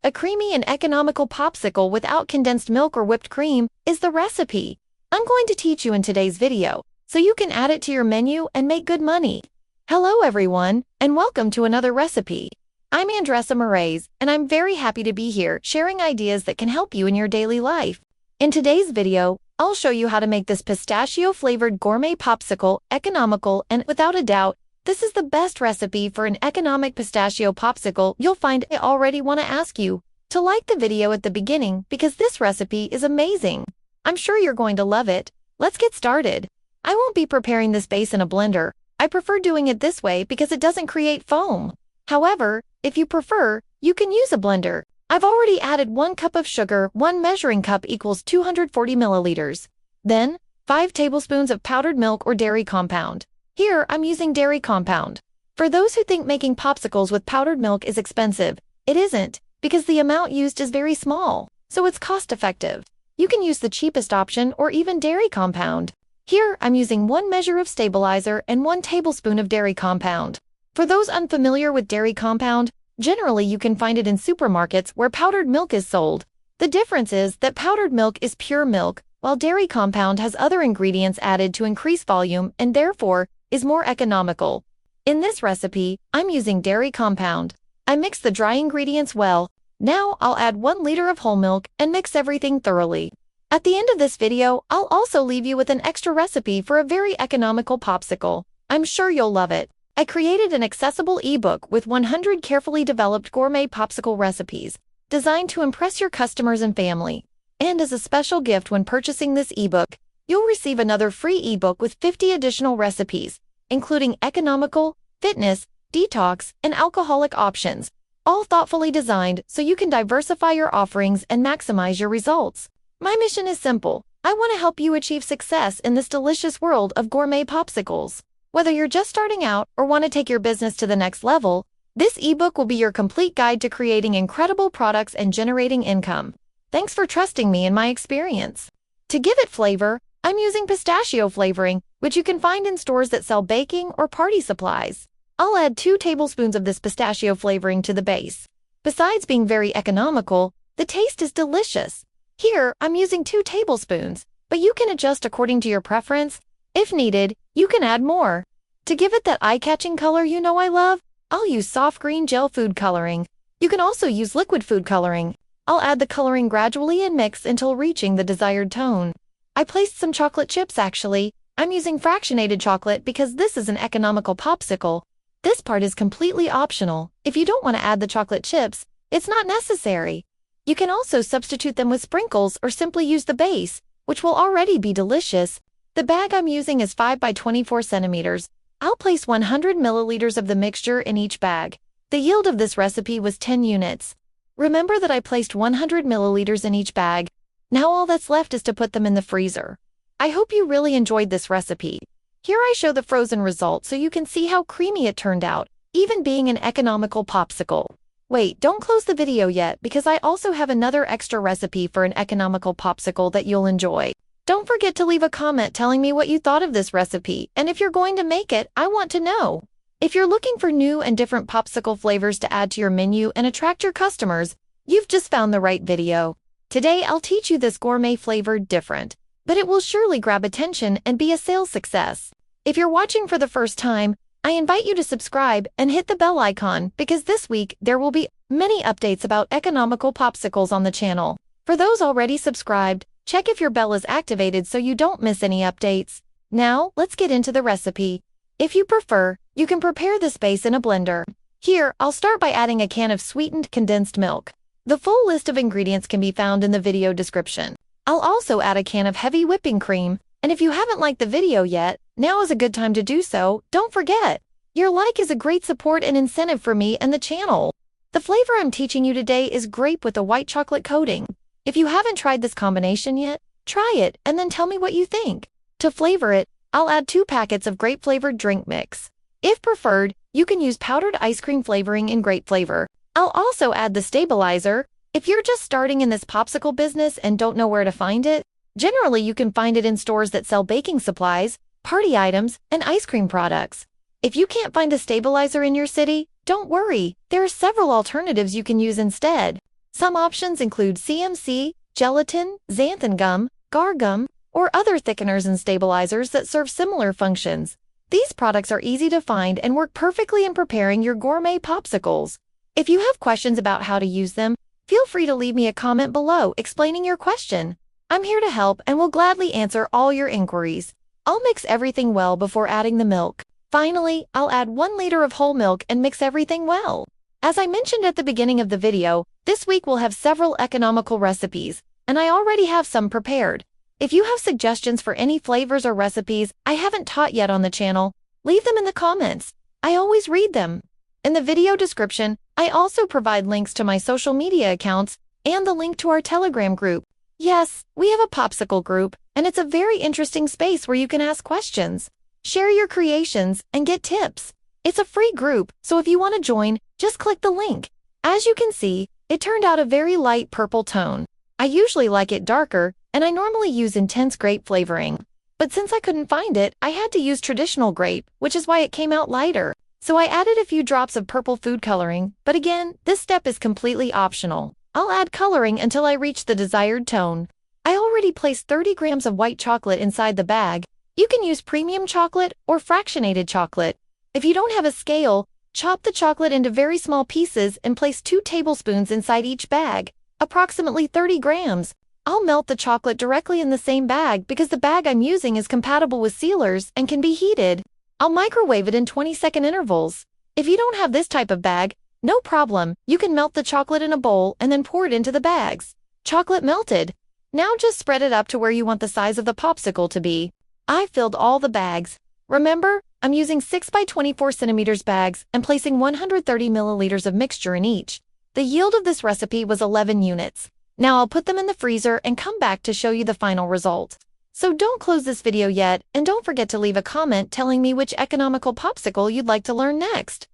A creamy and economical popsicle without condensed milk or whipped cream is the recipe I'm going to teach you in today's video, so you can add it to your menu and make good money. Hello everyone, and welcome to another recipe. I'm Andressa Moraes, and I'm very happy to be here sharing ideas that can help you in your daily life. In today's video, I'll show you how to make this pistachio-flavored gourmet popsicle economical, and without a doubt, this is the best recipe for an economic pistachio popsicle you'll find. I already want to ask you to like the video at the beginning because this recipe is amazing. I'm sure you're going to love it. Let's get started. I won't be preparing this base in a blender. I prefer doing it this way because it doesn't create foam. However, if you prefer, you can use a blender. I've already added 1 cup of sugar. 1 measuring cup equals 240 milliliters. Then, 5 tablespoons of powdered milk or dairy compound. Here, I'm using dairy compound. For those who think making popsicles with powdered milk is expensive, it isn't, because the amount used is very small, so it's cost-effective. You can use the cheapest option or even dairy compound. Here, I'm using 1 measure of stabilizer and 1 tablespoon of dairy compound. For those unfamiliar with dairy compound, generally you can find it in supermarkets where powdered milk is sold. The difference is that powdered milk is pure milk, while dairy compound has other ingredients added to increase volume and therefore is more economical. In this recipe, I'm using dairy compound. I mix the dry ingredients well. Now I'll add 1 liter of whole milk and mix everything thoroughly. At the end of this video, I'll also leave you with an extra recipe for a very economical popsicle. I'm sure you'll love it. I created an accessible ebook with 100 carefully developed gourmet popsicle recipes, designed to impress your customers and family. And as a special gift when purchasing this ebook, you'll receive another free ebook with 50 additional recipes, including economical, fitness, detox, and alcoholic options, all thoughtfully designed so you can diversify your offerings and maximize your results. My mission is simple. I want to help you achieve success in this delicious world of gourmet popsicles. Whether you're just starting out or want to take your business to the next level, this ebook will be your complete guide to creating incredible products and generating income. Thanks for trusting me and my experience. To give it flavor, I'm using pistachio flavoring, which you can find in stores that sell baking or party supplies. I'll add 2 tablespoons of this pistachio flavoring to the base. Besides being very economical, the taste is delicious. Here, I'm using 2 tablespoons, but you can adjust according to your preference. If needed, you can add more. To give it that eye-catching color you know I love, I'll use soft green gel food coloring. You can also use liquid food coloring. I'll add the coloring gradually and mix until reaching the desired tone. I placed some chocolate chips actually. I'm using fractionated chocolate because this is an economical popsicle. This part is completely optional. If you don't want to add the chocolate chips, it's not necessary. You can also substitute them with sprinkles or simply use the base, which will already be delicious. The bag I'm using is 5 by 24 centimeters. I'll place 100 milliliters of the mixture in each bag. The yield of this recipe was 10 units. Remember that I placed 100 milliliters in each bag. Now all that's left is to put them in the freezer. I hope you really enjoyed this recipe. Here I show the frozen result so you can see how creamy it turned out, even being an economical popsicle. Wait, don't close the video yet because I also have another extra recipe for an economical popsicle that you'll enjoy. Don't forget to leave a comment telling me what you thought of this recipe, and if you're going to make it, I want to know. If you're looking for new and different popsicle flavors to add to your menu and attract your customers, you've just found the right video. Today I'll teach you this gourmet flavored different, but it will surely grab attention and be a sales success. If you're watching for the first time, I invite you to subscribe and hit the bell icon because this week there will be many updates about economical popsicles on the channel. For those already subscribed, check if your bell is activated so you don't miss any updates. Now, let's get into the recipe. If you prefer, you can prepare this base in a blender. Here, I'll start by adding a can of sweetened condensed milk. The full list of ingredients can be found in the video description. I'll also add a can of heavy whipping cream, and if you haven't liked the video yet, now is a good time to do so. Don't forget, your like is a great support and incentive for me and the channel. The flavor I'm teaching you today is grape with a white chocolate coating. If you haven't tried this combination yet, try it and then tell me what you think. To flavor it, I'll add 2 packets of grape-flavored drink mix. If preferred, you can use powdered ice cream flavoring in grape flavor. I'll also add the stabilizer. If you're just starting in this popsicle business and don't know where to find it, generally you can find it in stores that sell baking supplies, party items, and ice cream products. If you can't find a stabilizer in your city, don't worry, there are several alternatives you can use instead. Some options include CMC, gelatin, xanthan gum, gar gum, or other thickeners and stabilizers that serve similar functions. These products are easy to find and work perfectly in preparing your gourmet popsicles. If you have questions about how to use them, feel free to leave me a comment below explaining your question. I'm here to help and will gladly answer all your inquiries. I'll mix everything well before adding the milk. Finally, I'll add 1 liter of whole milk and mix everything well. As I mentioned at the beginning of the video, this week we'll have several economical recipes, and I already have some prepared. If you have suggestions for any flavors or recipes I haven't taught yet on the channel, leave them in the comments. I always read them. In the video description, I also provide links to my social media accounts and the link to our Telegram group. Yes, we have a popsicle group, and it's a very interesting space where you can ask questions, share your creations, and get tips. It's a free group, so if you want to join, just click the link. As you can see, it turned out a very light purple tone. I usually like it darker, and I normally use intense grape flavoring. But since I couldn't find it, I had to use traditional grape, which is why it came out lighter. So I added a few drops of purple food coloring, but again, this step is completely optional. I'll add coloring until I reach the desired tone. I already placed 30 grams of white chocolate inside the bag. You can use premium chocolate or fractionated chocolate. If you don't have a scale, chop the chocolate into very small pieces and place 2 tablespoons inside each bag, approximately 30 grams. I'll melt the chocolate directly in the same bag because the bag I'm using is compatible with sealers and can be heated. I'll microwave it in 20-second intervals. If you don't have this type of bag, no problem, you can melt the chocolate in a bowl and then pour it into the bags. Chocolate melted. Now just spread it up to where you want the size of the popsicle to be. I filled all the bags. Remember, I'm using 6 by 24 centimeters bags and placing 130 milliliters of mixture in each. The yield of this recipe was 11 units. Now I'll put them in the freezer and come back to show you the final result. So don't close this video yet, and don't forget to leave a comment telling me which economical popsicle you'd like to learn next.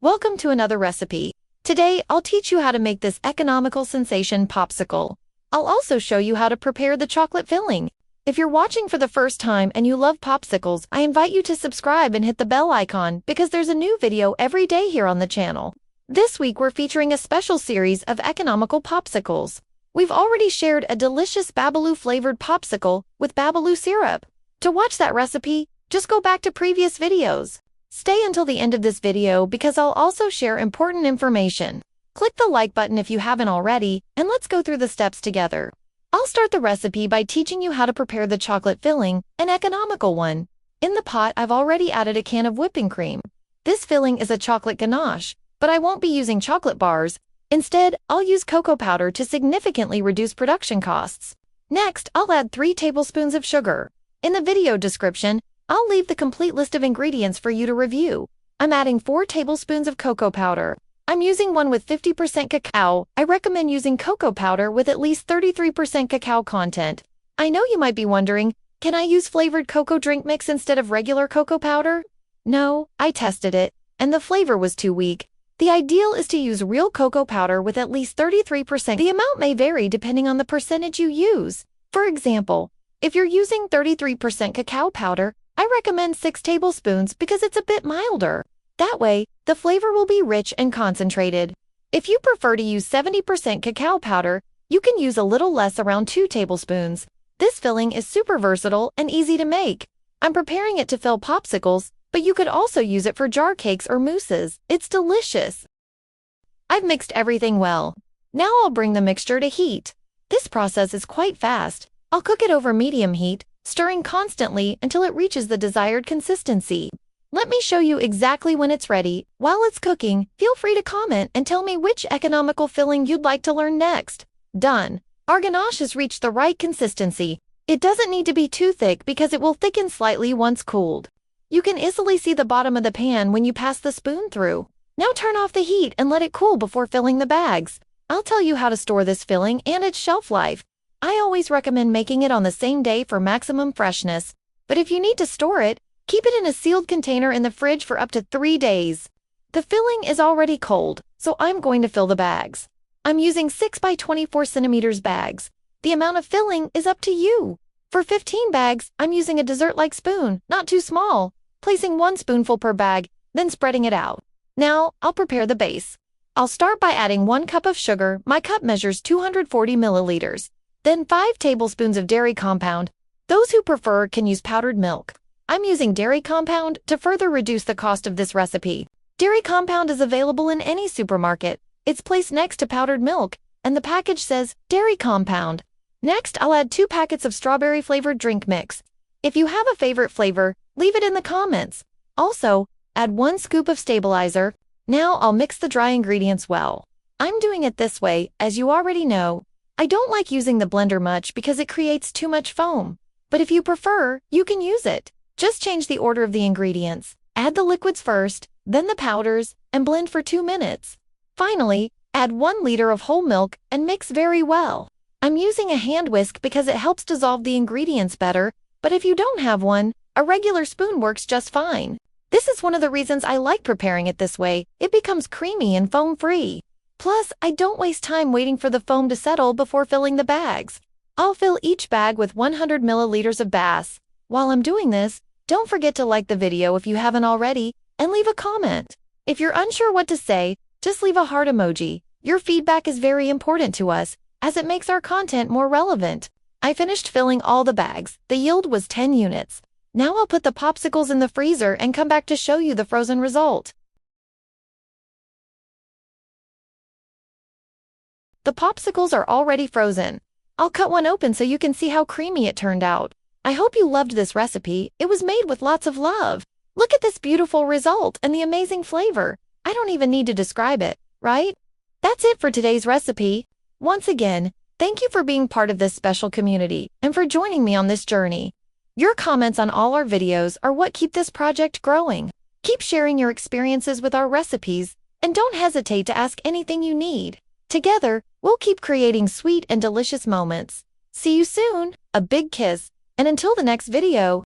Welcome to another recipe. Today, I'll teach you how to make this economical sensation popsicle. I'll also show you how to prepare the chocolate filling. If you're watching for the first time and you love popsicles, I invite you to subscribe and hit the bell icon because there's a new video every day here on the channel. This week, we're featuring a special series of economical popsicles. We've already shared a delicious babaloo-flavored popsicle with babaloo syrup. To watch that recipe, just go back to previous videos. Stay until the end of this video because I'll also share important information. Click the like button if you haven't already, and let's go through the steps together. I'll start the recipe by teaching you how to prepare the chocolate filling, an economical one. In the pot, I've already added a can of whipping cream. This filling is a chocolate ganache, but I won't be using chocolate bars. Instead, I'll use cocoa powder to significantly reduce production costs. Next, I'll add 3 tablespoons of sugar. In the video description, I'll leave the complete list of ingredients for you to review. I'm adding 4 tablespoons of cocoa powder. I'm using one with 50% cacao. I recommend using cocoa powder with at least 33% cacao content. I know you might be wondering, can I use flavored cocoa drink mix instead of regular cocoa powder? No, I tested it, and the flavor was too weak. The ideal is to use real cocoa powder with at least 33%. The amount may vary depending on the percentage you use. For example, if you're using 33% cacao powder, I recommend 6 tablespoons because it's a bit milder. That way, the flavor will be rich and concentrated. If you prefer to use 70% cacao powder, you can use a little less, around 2 tablespoons. This filling is super versatile and easy to make. I'm preparing it to fill popsicles, but you could also use it for jar cakes or mousses. It's delicious. I've mixed everything well. Now I'll bring the mixture to heat. This process is quite fast. I'll cook it over medium heat, stirring constantly until it reaches the desired consistency. Let me show you exactly when it's ready. While it's cooking, feel free to comment and tell me which economical filling you'd like to learn next. Done. Our ganache has reached the right consistency. It doesn't need to be too thick because it will thicken slightly once cooled. You can easily see the bottom of the pan when you pass the spoon through. Now turn off the heat and let it cool before filling the bags. I'll tell you how to store this filling and its shelf life. I always recommend making it on the same day for maximum freshness. But if you need to store it, keep it in a sealed container in the fridge for up to 3 days. The filling is already cold, so I'm going to fill the bags. I'm using 6 by 24 centimeters bags. The amount of filling is up to you. For 15 bags, I'm using a dessert-like spoon, not too small, placing 1 spoonful per bag, then spreading it out. Now, I'll prepare the base. I'll start by adding 1 cup of sugar. My cup measures 240 milliliters. Then 5 tablespoons of dairy compound. Those who prefer can use powdered milk. I'm using dairy compound to further reduce the cost of this recipe. Dairy compound is available in any supermarket. It's placed next to powdered milk, and the package says dairy compound. Next, I'll add 2 packets of strawberry-flavored drink mix. If you have a favorite flavor, leave it in the comments. Also, add 1 scoop of stabilizer. Now I'll mix the dry ingredients well. I'm doing it this way, as you already know. I don't like using the blender much because it creates too much foam. But if you prefer, you can use it. Just change the order of the ingredients. Add the liquids first, then the powders, and blend for 2 minutes. Finally, add 1 liter of whole milk and mix very well. I'm using a hand whisk because it helps dissolve the ingredients better, but if you don't have one, a regular spoon works just fine. This is one of the reasons I like preparing it this way. It becomes creamy and foam-free. Plus, I don't waste time waiting for the foam to settle before filling the bags. I'll fill each bag with 100 milliliters of Bass. While I'm doing this, don't forget to like the video if you haven't already, and leave a comment. If you're unsure what to say, just leave a heart emoji. Your feedback is very important to us, as it makes our content more relevant. I finished filling all the bags. The yield was 10 units. Now I'll put the popsicles in the freezer and come back to show you the frozen result. The popsicles are already frozen. I'll cut one open so you can see how creamy it turned out. I hope you loved this recipe. It was made with lots of love. Look at this beautiful result and the amazing flavor. I don't even need to describe it, right? That's it for today's recipe. Once again, thank you for being part of this special community and for joining me on this journey. Your comments on all our videos are what keep this project growing. Keep sharing your experiences with our recipes, and don't hesitate to ask anything you need. Together, we'll keep creating sweet and delicious moments. See you soon, a big kiss, and until the next video,